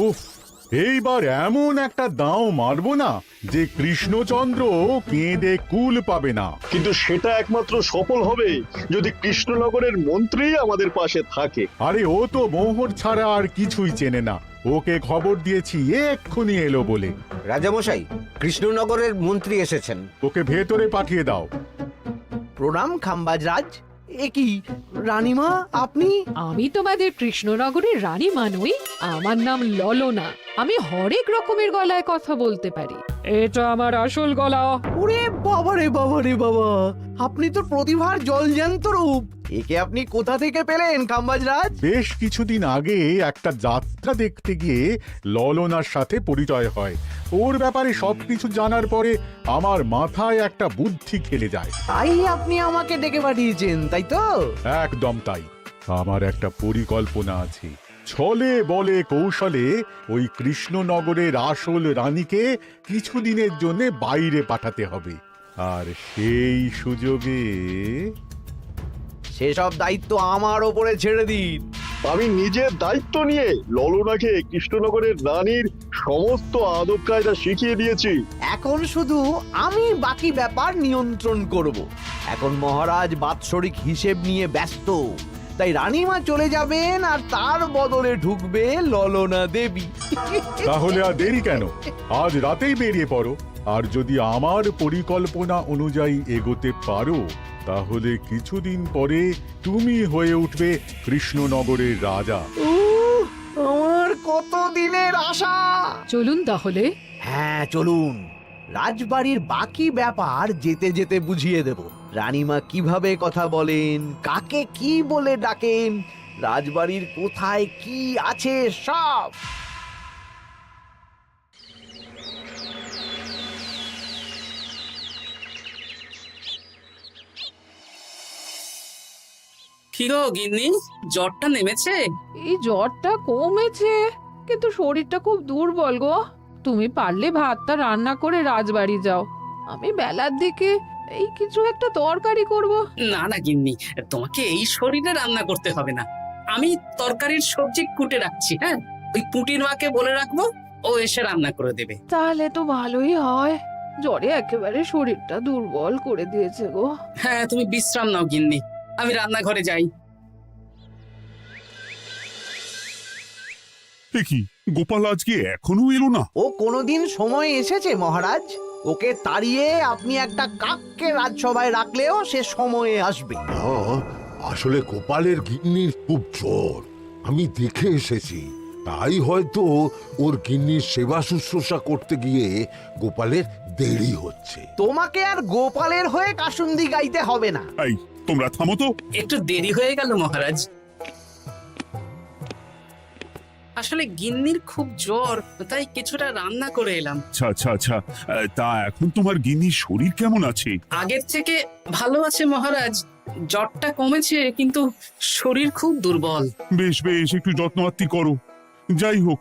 উফ, এইবার এমন একটা দাও মারবো না যে কৃষ্ণচন্দ্র কেঁদে কুল পাবে না। কিন্তু সেটা একমাত্র সফল হবে যদি কৃষ্ণনগরের মন্ত্রী আমাদের পাশে থাকে। আরে ও তো মোহর ছাড়া আর কিছুই চেনে না। ওকে খবর দিয়েছি এক্ষুনি এলো বলে। রাজামশাই, কৃষ্ণনগরের মন্ত্রী এসেছেন। ওকে ভেতরে পাঠিয়ে দাও। প্রণাম খাম্বাজরাজ। এ কি রানীমা, আপনি? আমি তোমাদের কৃষ্ণনগরের রানীমা নই, আমার নাম ললনা। আমি হরেক রকমের গলায় কথা বলতে পারি। এটা আমার আসল গলা। ওরে বাবা রে বাবা রে বাবা, আপনি তো প্রতিভার জলজ্যান্ত রূপ। একে আপনি কোথা থেকে পেলেন খাম্বাজরাজ? বেশ কিছুদিন আগে একটা যাত্রা দেখতে গিয়ে ললনার সাথে পরিচয় হয়। ওর ব্যাপারে সবকিছু জানার পরে আমার মাথায় একটা বুদ্ধি খেলে যায়। তাই আপনি আমাকে ডেকে পাঠিয়েছেন, তাই তো? একদম তাই। আমার একটা পরিকল্পনা আছে। ছলে বলে কৌশলে ওই কৃষ্ণনগরের আসল রানীকে কিছুদিনের জন্য বাইরে পাঠাতে হবে, আর সেই সুযোগে সেসব দায়িত্ব আমার ওপরে ছেড়ে দিন। আমি নিজের দায়িত্ব নিয়ে ললনাকে কৃষ্ণনগরের রানীর সমস্ত আদব কায়দা শিখিয়ে দিয়েছি। এখন শুধু আমি বাকি ব্যাপার নিয়ন্ত্রণ করব। এখন মহারাজ বাৎসরিক হিসেব নিয়ে ব্যস্ত, তাই রানীমা চলে যাবেন আর তার বদলে ঢুকবে ললনা দেবী। তাহলে আর দেরি কেন? আজ রাতেই বেরিয়ে পড়ো। আর যদি আমার পরিকল্পনা অনুযায়ী এগোতে পারো, তাহলে কিছুদিন পরে তুমি হয়ে উঠবে কৃষ্ণনগরের রাজা। আমার কত দিনের আশা। চলুন তাহলে। হ্যাঁ চলুন, রাজবাড়ির বাকি ব্যাপার যেতে যেতে বুঝিয়ে দেব। রানীমা কিভাবে কথা বলেন, কাকে কি বলে ডাকেন, রাজবাড়ির কোথায় কি আছে সব। কি গো গিন্নি, জ্বরটা নেমেছে? এই জ্বরটা কমেছে, কিন্তু শরীরটা খুব দুর্বল গো। তুমি পারলে ভাতটা রান্না করে রাজবাড়ি যাও। আমি বেলার দিকে এই কিছু একটা তরকারি করব। না না গিন্নি, তোমাকে এই শরীরে রান্না করতে হবে না। আমি তরকারির সবজি কুটে রাখছি। হ্যাঁ, ওই পুটির মাকে বলে রাখবো, ও এসে রান্না করে দেবে। তাহলে তো ভালোই হয়। জ্বরে একেবারে শরীরটা দুর্বল করে দিয়েছে গো। হ্যাঁ, তুমি বিশ্রাম নাও গিন্নি, আমি রান্নাঘরে যাই। কি গোপাল আজকে এখনো এলো না? ও কোনোদিন সময় এসেছে মহারাজ? ওকে তাড়িয়ে আপনি একটা কাককে রাজসভায় রাখলেও সে সময়ে আসবে। আসলে গোপালের গিন্নির খুব জ্বর, আমি দেখে এসেছি। তাই হয়তো ওর গিন্নির সেবা শুশ্রূষা করতে গিয়ে গোপালের দেরি হচ্ছে। তোমাকে আর গোপালের হয়ে কাসুন্দি গাইতে হবে না। এই তোমরা থামো তো। একটু দেরি হয়ে গেল মহারাজ। আসলে গিন্নির খুব জ্বর, তাই কিছুটা রান্না করে এলাম। আচ্ছা আচ্ছা আচ্ছা, তা এখন তোমার গিন্নির শরীর কেমন আছে? আগের থেকে ভালো আছে মহারাজ, জ্বরটা কমেছে, কিন্তু শরীর খুব দুর্বল। বেশ বেশ, একটু যত্নআত্তি করো। যাই হোক,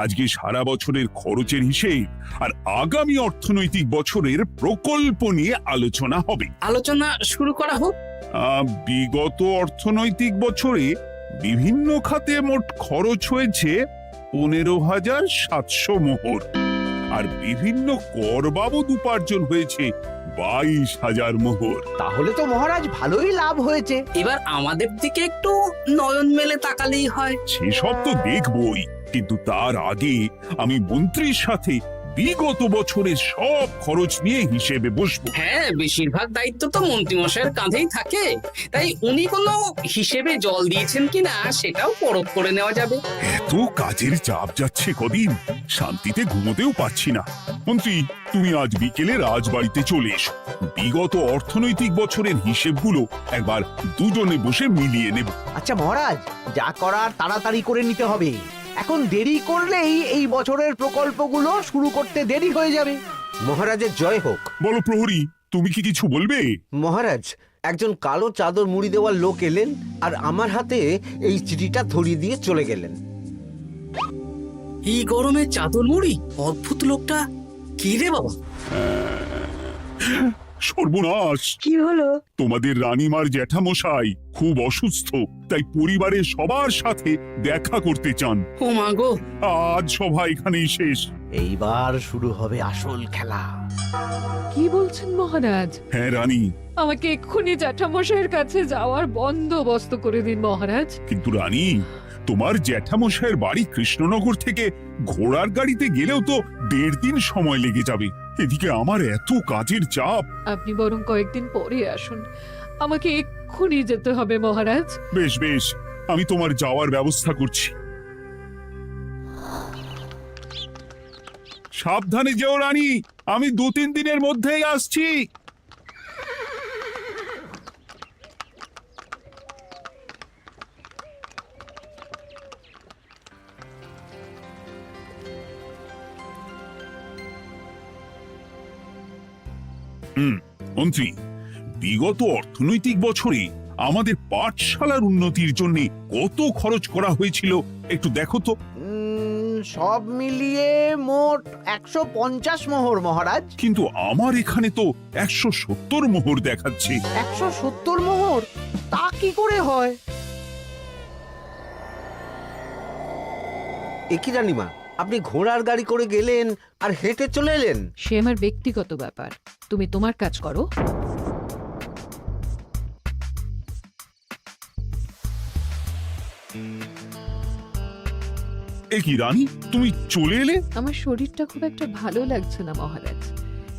আজকে সারা বছরের খরচের হিসেব আর আগামী অর্থনৈতিক বছরের প্রকল্প নিয়ে আলোচনা হবে। আলোচনা শুরু করা হোক। বিগত অর্থনৈতিক বছরে বিভিন্ন খাতে মোট খরচ হয়েছে 15,700 মোহর, আর বিভিন্ন কর বাবদ উপার্জন হয়েছে 22,000 মোহর। তাহলে তো মহারাজ ভালোই লাভ হয়েছে। এবার আমাদের দিকে একটু নয়ন মেলে তাকালেই হয়। সেসব তো দেখবই, কিন্তু তার আগে আমি মন্ত্রীর সাথে বিগত বছরের সব খরচ নিয়ে হিসেবে বসবো। হ্যাঁ, বেশিরভাগ দায়িত্ব তো মন্ত্রীমশাইয়ের কাঁধেই থাকে, তাই উনি কোনো হিসেবে জল দিয়েছেন কিনা সেটাও পরখ করে নেওয়া যাবে। এত কাজের চাপ যাচ্ছে কদিন, শান্তিতে ঘুমোতেও পাচ্ছি না। মন্ত্রী, তুমি আজ বিকেলে রাজবাড়িতে চলে এসো। বিগত অর্থনৈতিক বছরের হিসেবগুলো একবার দুজনে বসে মিলিয়ে নেব। আচ্ছা মহারাজ, যা করার তাড়াতাড়ি করে নিতে হবে। এখন দেরি করলেই এই বছরের প্রকল্পগুলো শুরু করতে দেরি হয়ে যাবে। মহারাজের জয় হোক। বলো প্রহরী, তুমি কি কিছু বলবে? মহারাজ, একজন কালো চাদর মুড়ি দেওয়ার লোক এলেন আর আমার হাতে এই চিঠিটা ধরিয়ে দিয়ে চলে গেলেন। এই গরমে চাদর মুড়ি? অদ্ভুত লোকটা, কি রে বাবা? সর্বনাশ! কি হলো? তোমাদের রানীমার জ্যাঠামশাই খুব অসুস্থ, তাই পরিবারের সবার সাথে দেখা করতে চান। ও মা গো, আজ সভা এখানেই শেষ। এইবার শুরু হবে আসল খেলা। কি বলছেন মহারাজ? হ্যাঁ রানী, আমাকে এক্ষুনি জ্যাঠামশাইয়ের কাছে যাওয়ার বন্দোবস্ত করে দিন মহারাজ। কিন্তু রানী, তোমার জ্যাঠামশাইয়ের বাড়ি কৃষ্ণনগর থেকে ঘোড়ার গাড়িতে গেলেও তো 1.5 দিন সময় লেগে যাবে। এদিকে আমার এত কাজের চাপ। আপনি বরং কয়েকদিন পরে আসুন, আমাকে এক্ষুনি যেতে হবে মহারাজ। বেশ বেশ, আমি তোমার যাওয়ার ব্যবস্থা করছি। সাবধানে যেও রানী, আমি 2-3 দিনের মধ্যেই আসছি। মন্ত্রী, বিগত অর্থনৈতিক বছরে আমাদের পাঠশালার উন্নতির জন্য কত খরচ করা হয়েছিল একটু দেখো তো। সব মিলিয়ে মোট 150 মোহর মহারাজ। কিন্তু আমার এখানে তো 170 মোহর দেখাচ্ছে। 170 মোহর? তা কি করে হয়? একই রানীমা, আপনি ঘোড়ার গাড়ি করে গেলেন আর হেঁটে চলে এলেন? সে আমার ব্যক্তিগত ব্যাপার, তুমি তোমার কাজ করো। এ কি রানী, তুমি চলে এলে? আমার শরীরটা খুব একটা ভালো লাগছে না মহারাজ,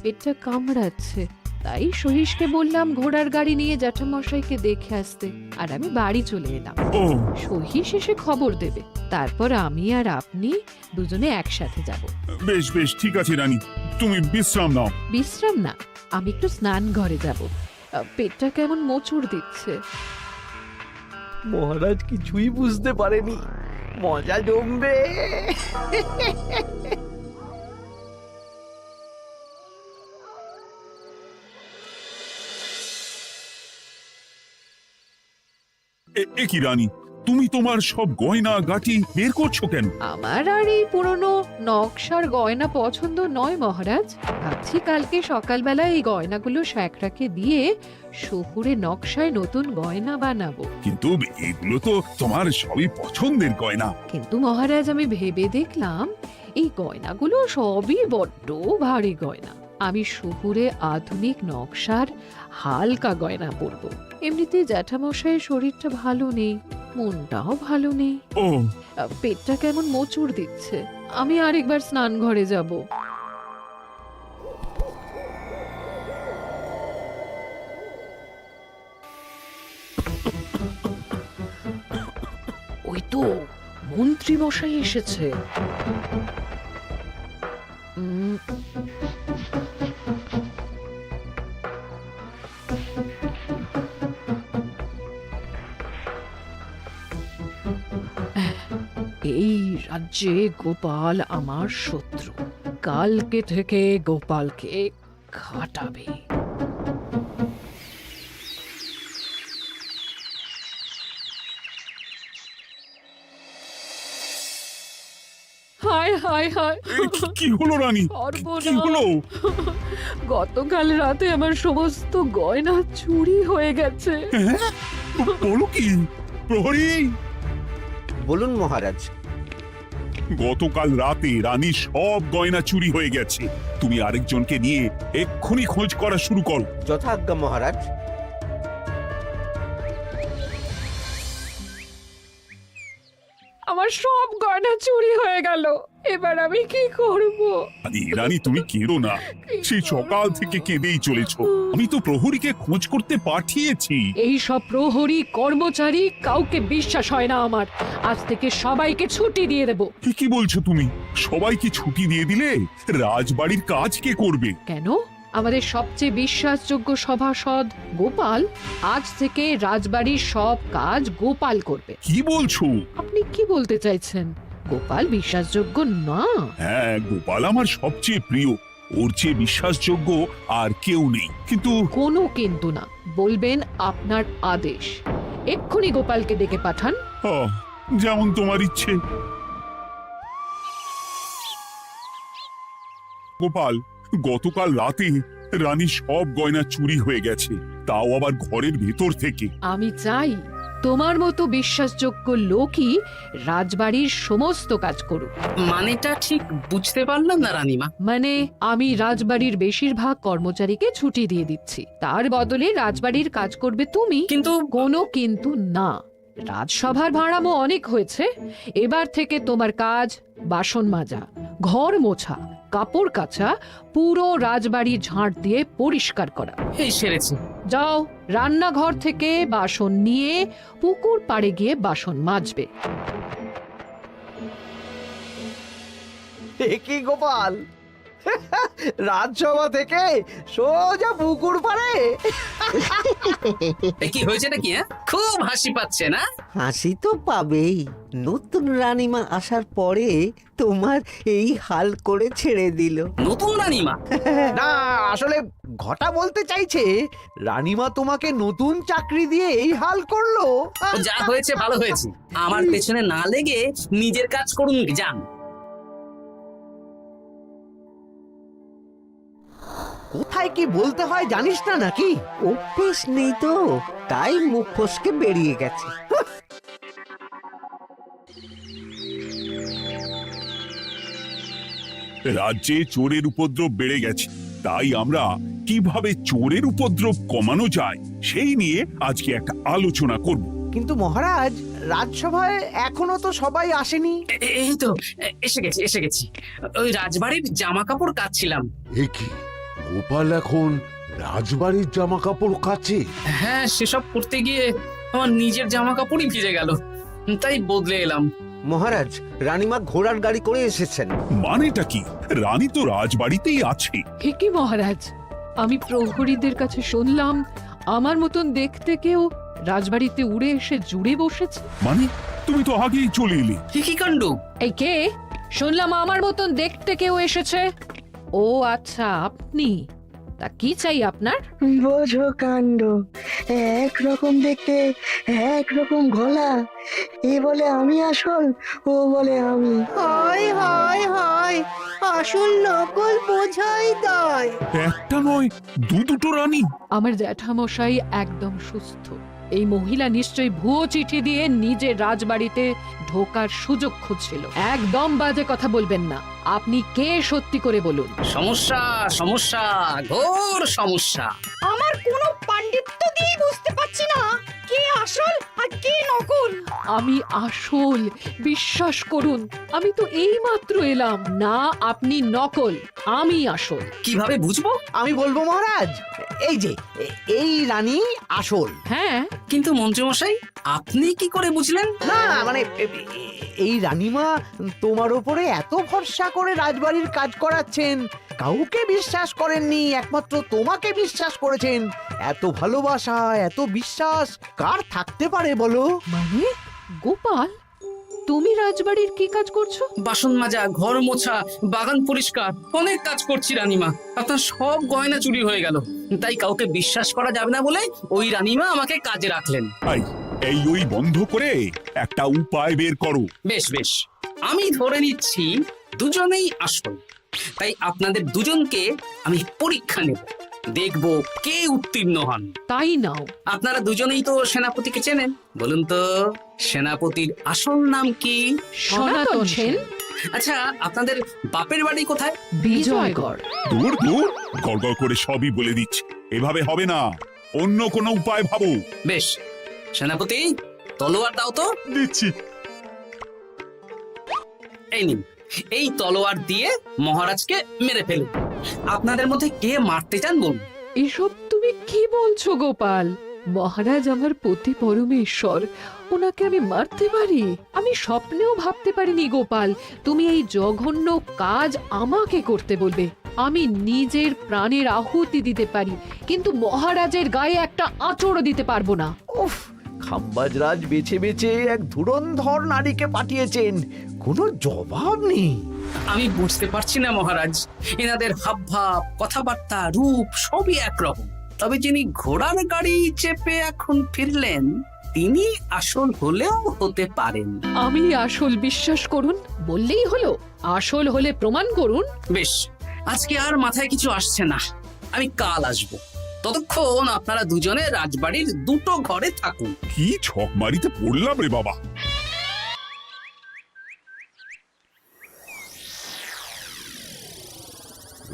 পেটটা কামড়াচ্ছে, তাই সহিসকে বললাম ঘোড়ার গাড়ি নিয়ে জ্যাঠামশাইকে দেখে আসতে, আর আমি বাড়ি চলে এলাম। ও, সহিস এসে খবর দেবে, তারপর আমি আর আপনি দুজনে একসাথে যাব। বেশ বেশ, ঠিক আছে রানী, তুমি বিশ্রাম নাও। বিশ্রাম না, আমি একটু স্নান ঘরে যাব, পেটটা কেমন মোচড় দিচ্ছে। মহারাজ কিছুই বুঝতে পারেনি, মজা জমবে। এ কি রানী, তুমি তোমার সব গয়না গাটি বের করছো কেন? আমার আর এই পুরনো নকশার গয়না পছন্দ নয় মহারাজ, ভাবছি কালকে সকালবেলা এই গয়নাগুলো শ্যাকরাকে দিয়ে শহুরে নকশায় নতুন গয়না বানাবো। কিন্তু এগুলো তো তোমার সবই পছন্দের গয়না। কিন্তু মহারাজ আমি ভেবে দেখলাম এই গয়নাগুলো সবই বড্ড ভারী গয়না, আমি শহুরে আধুনিক নকশার হালকা গয়না পরবো। এমনিতে জ্যাঠামশাইয়ের শরীরটা ভালো নেই, মনটাও ভালো নেই, ও, পেটটা কেমন মোচড় দিচ্ছে, আমি আরেকবার স্নান ঘরে যাব। ওই তো মন্ত্রী মশাই এসেছে। এই রাজ্যে গোপাল আমার শত্রু, কালকে থেকে গোপালকে খাটাবে। হায় হায় হায়, কি হলো রানী, কি হলো? গতকাল রাতে আমার সমস্ত গয়না চুরি হয়ে গেছে। হ্যাঁ? বলো কি? প্রহরী, বলুন মহারাজ। গতকাল রাতে রানীর সব গয়না চুরি হয়ে গেছে। তুমি আরেকজনকে নিয়ে এক্ষুনি খোঁজ করা শুরু করো। যথাজ্ঞা মহারাজ। আমার সব গয়না চুরি হয়ে গেল, এবার আমি কি করব? রানী তুমি কেঁদো না, সেই সকাল থেকে কেঁদেই চলেছো। আমি তো প্রহরীকে খোঁজ করতে পাঠিয়েছি। এই সব প্রহরী কর্মচারী কাউকে বিশ্বাস হয় না আমার, আজ থেকে সবাইকে ছুটি দিয়ে দেব। কি বলছো তুমি? সবাইকে ছুটি দিয়ে দিলে রাজবাড়ির কাজ কে করবে? কেন? আমাদের সবচেয়ে বিশ্বাসযোগ্য সভাসদ গোপাল আজ থেকে রাজবাড়ির সব কাজ গোপাল করবে। কি বলছো? আপনি কি বলতে চাইছেন? গোপাল বিশ্বাসযোগ্য না? হ্যাঁ, গোপাল আমার সবচেয়ে প্রিয়, ওর চেয়ে বিশ্বাসযোগ্য আর কেউ নেই। কিন্তু কোনো কিন্তু না, বলবেন আপনার আদেশ। এক্ষুনি গোপালকে ডেকে পাঠান। যেমন তোমার ইচ্ছে। গোপাল, গতকাল রাতে রানীর সব গয়না চুরি হয়ে গেছে, তাও আবার ঘরের ভেতর থেকে। আমি চাই তোমার মতো বিশ্বাসযোগ্য লোকই রাজবাড়ির সমস্ত কাজ করুক। মানেটা ঠিক বুঝতে পারলাম না রানীমা। মানে আমি রাজবাড়ির বেশিরভাগ কর্মচারীকে ছুটি দিয়ে দিচ্ছি, তার বদলে রাজবাড়ির কাজ করবে তুমি। কিন্তু কোনো কিন্তু না। রাজসভার ভাড়ামো অনেক হয়েছে, এবার থেকে তোমার কাজ বাসন মাজা, ঘর মোছা, কাপড় কাচা, পুরো রাজবাড়ি ঝাঁট দিয়ে পরিষ্কার করা। এই সেরেছে। যাও, রান্নাঘর থেকে বাসন নিয়ে পুকুর পাড়ে গিয়ে বাসন মাজবে। এ কি গোপাল, রাজসভা থেকে সোজা পুকুর পাড়ে? কি হয়েছে নাকি? খুব হাসি পাচ্ছে না? হাসি তো পাবেই, নতুন রানীমা আসার পরে তোমার এই হাল করে ছেড়ে দিল। নতুন রানীমা? না, আসলে ঘটা বলতে চাইছে রানীমা তোমাকে নতুন চাকরি দিয়ে এই হাল করলো। ও যা হয়েছে ভালো হয়েছে, আমার পেছনে না লেগে নিজের কাজ করুন যান। কোথায় কি বলতে হয় জানিস না নাকি? অভ্যেস নেই তো, তাই মুখ ফসকে বেরিয়ে গেছে। রাজ্যে চোরের উপদ্রব বেড়ে গেছে, তাই আমরা কিভাবে চোরের উপদ্রব কমানো যায় সেই নিয়ে আজকে একটা আলোচনা করব। কিন্তু মহারাজ, রাজসভায় এখনো তো সবাই আসেনি। এই তো এসে গেছি। ওই রাজবাড়ির জামা কাপড় কাচ্ছিলাম। এ কি, গোপাল এখন রাজবাড়ির জামা কাপড় কাচে? হ্যাঁ, সেসব করতে গিয়ে আমার নিজের জামা কাপড়ই ভিজে গেল, তাই বদলে এলাম। মহারাজ, রানীমা ঘোড়ার গাড়ি করে এসেছেন। মানেটা কি? রানী তো রাজবাড়িতেই আছে। হে কি মহারাজ, আমি প্রহরীদের কাছে শুনলাম আমার মতন দেখতে কেউ রাজবাড়িতে উড়ে এসে জুড়ে বসেছে। মানে তুমি তো আগেই চলে এলে। কি কাণ্ড! এই কে? শুনলাম আমার মতন দেখতে কেউ এসেছে। ও আচ্ছা, আপনি। তা কি চাই আপনার? বোঝো কাণ্ড, একরকম দেখতে একরকম গলা। এ বলে আমি আসল, ও বলে আমি। হায় হায় হায়, আসল নকল বোঝাই দায়। একটা নয়, দুটো রানী। আমার জ্যাঠামশাই একদম সুস্থ। এই মহিলা নিশ্চয়ই ভুয়ো চিঠি দিয়ে নিজের রাজবাড়িতে ঢোকার সুযোগ খুঁজছিল। একদম বাজে কথা বলবেন না। আপনি কে সত্যি করে বলুন। সমস্যা সমস্যা, ঘোর সমস্যা। আমার কোনো পাণ্ডিত্য দিয়ে বুঝতে পারছি না কে আসল আর কে নকল। আমি আসল, বিশ্বাস করুন। আমি তো এই মাত্র এলাম। না, আপনি নকল, আমি আসল। কিভাবে বুঝবো? আমি বলবো মহারাজ, এই যে এই রানী আসল। হ্যাঁ, কিন্তু মন্ত্রীমশাই, আপনি কি করে বুঝলেন? না মানে এই রানীমা তোমার উপরে এত ভরসা করে রাজবাড়ির কাজ করাচ্ছেন, কাউকে বিশ্বাস করেননি, একমাত্র তোমাকে বিশ্বাস করেছেন। এত ভালোবাসা, এত বিশ্বাস কার থাকতে পারে বলো? মানে গোপাল, তুমি রাজবাড়ির কি কাজ করছো? বাসন মাজা, ঘর মোছা, বাগান পরিষ্কার, অনেক কাজ করছি রানীমা। আপনার সব গয়না চুরি হয়ে গেল, তাই কাউকে বিশ্বাস করা যাবে না বলে ওই রানীমা আমাকে কাজে রাখলেন। এই ওই বন্ধ করে একটা উপায় বের করো। বেশ বেশ, আমি ধরে নিচ্ছি দুজনেই আসল। তাই আপনাদের দুজনকে আমি পরীক্ষা নেব, দেখব কে উত্তীর্ণ হন। তাই নাও। আপনারা দুজনেই তো সেনাপতিকে চেনেন, বলুন তো সেনাপতির আসল নাম কি? সনাতন সেন। আচ্ছা, আপনাদের বাপের বাড়ি কোথায়? বিজয়গড়। দূর দূর, গড়গড় করে সবই বলে দিচ্ছে। এভাবে হবে না, অন্য কোনো উপায় ভাবো। বেশ, সেনাপতি তলোয়ার দাও তো। দিচ্ছি। এই নিন, এই তলোয়ার দিয়ে মহারাজকে মেরে ফেলুন। আপনাদের মধ্যে কে মারতে চান বলুন। এসব তুমি কি বলছো গোপাল? মহারাজ আমার পতি পরমেশ্বর, ওনাকে আমি মারতে পারি? আমি স্বপ্নেও ভাবতে পারিনি গোপাল তুমি এই জঘন্য কাজ আমাকে করতে বলবে। আমি নিজের প্রাণের আহুতি দিতে পারি, কিন্তু মহারাজের গায়ে একটা আঁচড়ও দিতে পারবো না। উফ, খাম্বাজরাজ বেছে বেছে এক ধুরন্ধর নারীকে পাঠিয়েছেন, কোনো জবাব নেই। আমি বুঝতে পারছি না মহারাজ, এনাদের হাবভাব, কথাবার্তা, রূপ সবই একরকম। তবে যিনি ঘোড়ার গাড়ি চেপে এখন ফিরলেন, তিনি আসল হলেও হতে পারেন। আমি আসল, বিশ্বাস করুন। বললেই হলো? আসল হলে প্রমাণ করুন। বেশ, আজকে আর মাথায় কিছু আসছে না। আমি কাল আসব। ততক্ষণ আপনারা দুজনে রাজবাড়ির দুটো ঘরে থাকুন। কি ছক মারিতে পড়লাম রে বাবা।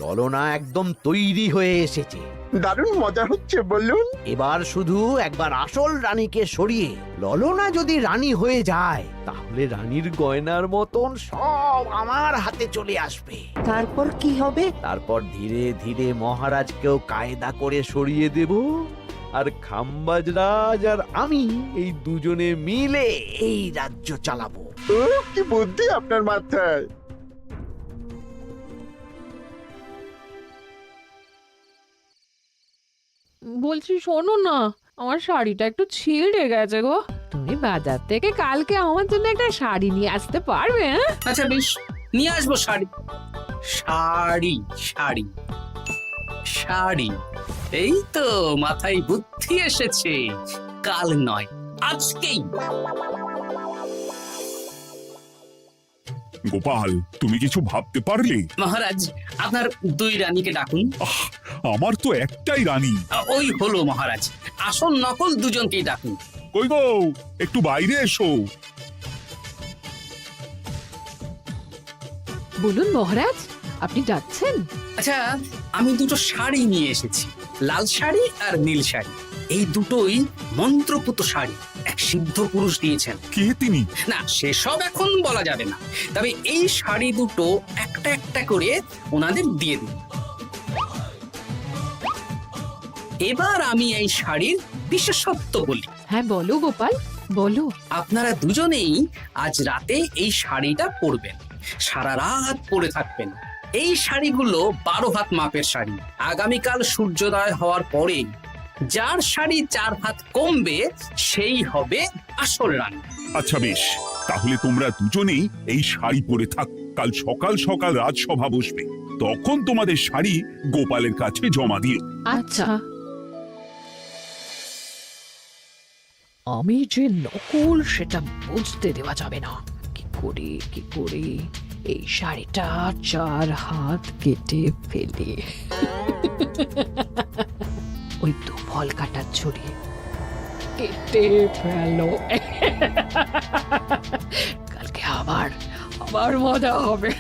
ললনা একদম তৈরি হয়ে এসেছে। দারুণ মজা হচ্ছে বলুন। এবার শুধু একবার আসল রানীকে সরিয়ে ললনা যদি রানী হয়ে যায়, তাহলে রানীর গয়নার মতন সব আমার হাতে চলে আসবে। তারপর কি হবে? তারপর ধীরে ধীরে মহারাজকেও কায়দা করে সরিয়ে দেব, আর খাম্বাজ রাজ আর আমি এই দুজনে মিলে এই রাজ্য চালাবো। কি বুদ্ধি আপনার মাথায়। বলছি শোনো না, আমার শাড়িটা একটু ছিঁড়ে গেছে গো। তুমি বাজার থেকে কালকে আমার জন্য একটা শাড়ি নিয়ে আসতে পারবে? হ্যাঁ, আচ্ছা বেশ, নিয়ে আসবো শাড়ি। শাড়ি শাড়ি শাড়ি, এই তো মাথায় বুদ্ধি এসেছে। কাল নয়, আজকেই। গোপাল, তুমি কিছু ভাবতে পারলে? মহারাজ, আপনার দুই রানীকে ডাকুন। আমার তো একটাই রানী। ওই হলো মহারাজ, আসল নকল দুজনকেই ডাকুন। কই গো, একটু বাইরে এসো। বলুন মহারাজ, আপনি ডাকছেন? আচ্ছা, আমি দুটো শাড়ি নিয়ে এসেছি, লাল শাড়ি আর নীল শাড়ি। এই দুটোই মন্ত্রপুত শাড়ি, এক সিদ্ধ পুরুষ দিয়েছেন। কে তিনি? না, সেসব এখন বলা যাবে না, তবে এই শাড়ি দুটো একটা একটা করে ওনাদের দিয়ে দিন। এবার আমি এই শাড়ির বিশেষত্ব বলি। হ্যাঁ বলো গোপাল, বলো। আপনারা দুজনেই আজ রাতে এই শাড়িটা পরবেন, সারা রাত পরে থাকবেন। এই শাড়িগুলো 12 হাত মাপের শাড়ি। আগামীকাল সূর্যোদয় হওয়ার পরে যার শাড়ি 4 হাত কমবে সেই হবে আসল রানী। আচ্ছা বেশ, তাহলে তোমরা দুজনেই এই শাড়ি পরে থাক। কাল সকাল সকাল রাজসভা বসবে, তখন তোমাদের শাড়ি গোপালের কাছে জমা দিও। আচ্ছা। আমি যে নকল সেটা বুঝতে দেওয়া যাবে না। কি করে এই শাড়িটা 4 হাত কেটে ফেলে ওই দুফল কাটা ছড়িয়ে কেটে ফেলো। কালকে আবার মজা হবে।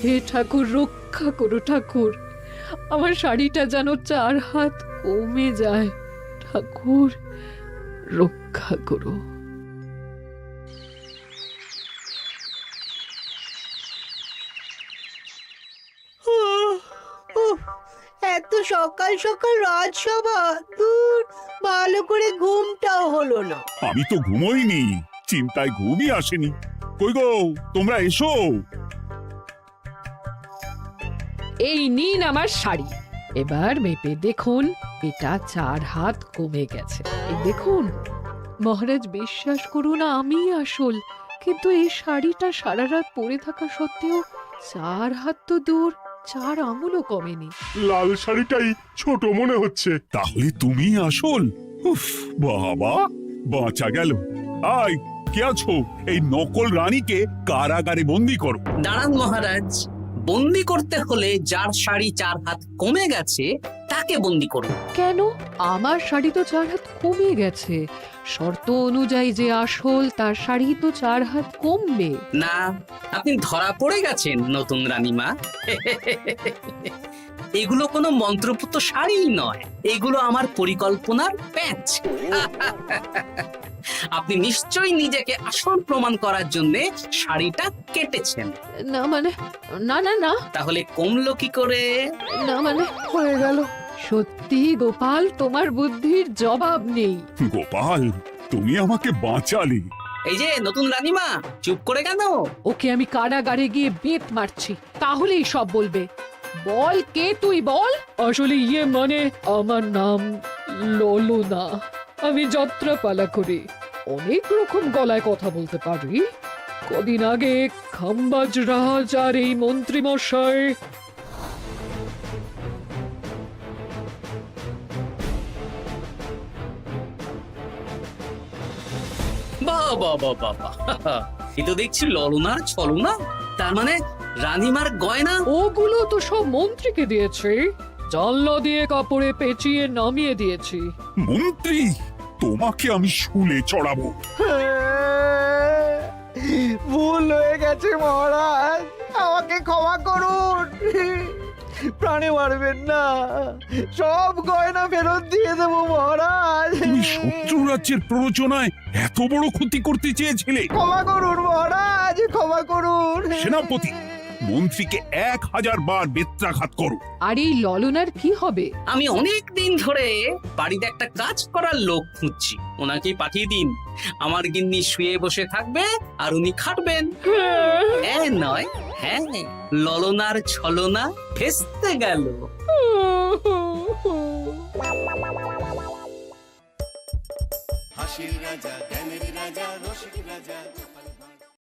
হে ঠাকুর, রক্ষা করো ঠাকুর, আমার শাড়িটা যেন 4 হাত কমে যায়। ঠাকুর রক্ষা করো। এত সকাল সকাল রাজসভা, দূর, ভালো করে ঘুমটাও হলো না। আমি তো ঘুমোইনি, চিন্তায় ঘুমই আসেনি। কই গো, তোমরা এসো। এই নিন আমার শাড়ি, এবার মেপে দেখুন, এটা 4 হাত কমে গেছে। এই দেখুন মহারাজ, বিশ্বাস করুন আমি আসল, কিন্তু এই শাড়িটা সারা রাত পরে থাকা সত্ত্বেও 4 হাত তো দূর, 4 আঙুলও কমেনি। লাল শাড়িটাই ছোট মনে হচ্ছে। তাহলে তুমি আসল? উফ বাবা, বাঁচা গেল। আয়, কে আছো? এই নকল রানীকে কারাগারে বন্দি করো। দাঁড়ান মহারাজ, বন্দি করতে হলে যার শাড়ি 4 হাত কমে গেছে তাকে বন্দি করুন। কেন? আমার শাড়ি তো 4 হাত কমে গেছে, শর্ত অনুযায়ী যে আসল তার শাড়ি তো 4 হাত কমবে না, আপনি ধরা পড়ে গেছেন নতুন রানীমা। এগুলো কোনো মন্ত্রপুত শাড়ি নয়, এগুলো আমার পরিকল্পনার প্যাচ। আপনি নিশ্চয়ই নিজেকে আসল প্রমাণ করার জন্য শাড়িটা কেটেছেন। না মানে, না না না, তাহলে কমলো কি করে? না মানে হয়ে গেল। সত্যি গোপাল, তোমার বুদ্ধির জবাব নেই। গোপাল, তুমি আমাকে বাঁচালে। এই যে নতুন রানীমা, চুপ করে কেন? ওকে আমি কারাগারে গিয়ে বেত মারছি, তাহলেই সব বলবে। বল, কে তুই বল? আসলে মানে আমার নাম ললনা, আমি যাত্রাপালা করি, অনেক রকম গলায় কথা বলতে পারি। কদিন আগে খাম্বাজ রাজ আর এই মন্ত্রী মশাই বাহ বাহ বাহ বাহ বাহ, এ তো দেখছি ললনার ছলনা। তার মানে রানীমার গয়না? ওগুলো তো সব মন্ত্রীকে দিয়েছি, জানলা দিয়ে কাপড়ে পেঁচিয়ে নামিয়ে দিয়েছি। মন্ত্রী, তোমাকে আমি শুলে চড়াবো। ভুল হয়ে গেছে মহারাজ, আমাকে ক্ষমা করুন। প্রাণে মারবেন না, সব গয়না ফেরত দিয়ে দেবো মহারাজ। তুমি শত্রু রাজ্যের প্ররোচনায় এত বড় ক্ষতি করতে চেয়েছিলে? ক্ষমা করুন মহারাজ, ক্ষমা করুন। সেনাপতি, মন্ত্রীকে 1000 বার বেত্রাঘাত করো। আর এই ললনার কি হবে? আমি অনেক দিন ধরে বাড়িতে একটা কাজ করার লোক খুঁজছি, ওনাকেই পাঠিয়ে দিন। আমার গিন্নি শুয়ে বসে থাকবে আর উনি খাটবেন। নয়, হ্যাঁ, ললনার ছলনা ফেস্তে গেল। হাসির রাজা, জ্ঞানের রাজা, রসিক রাজা।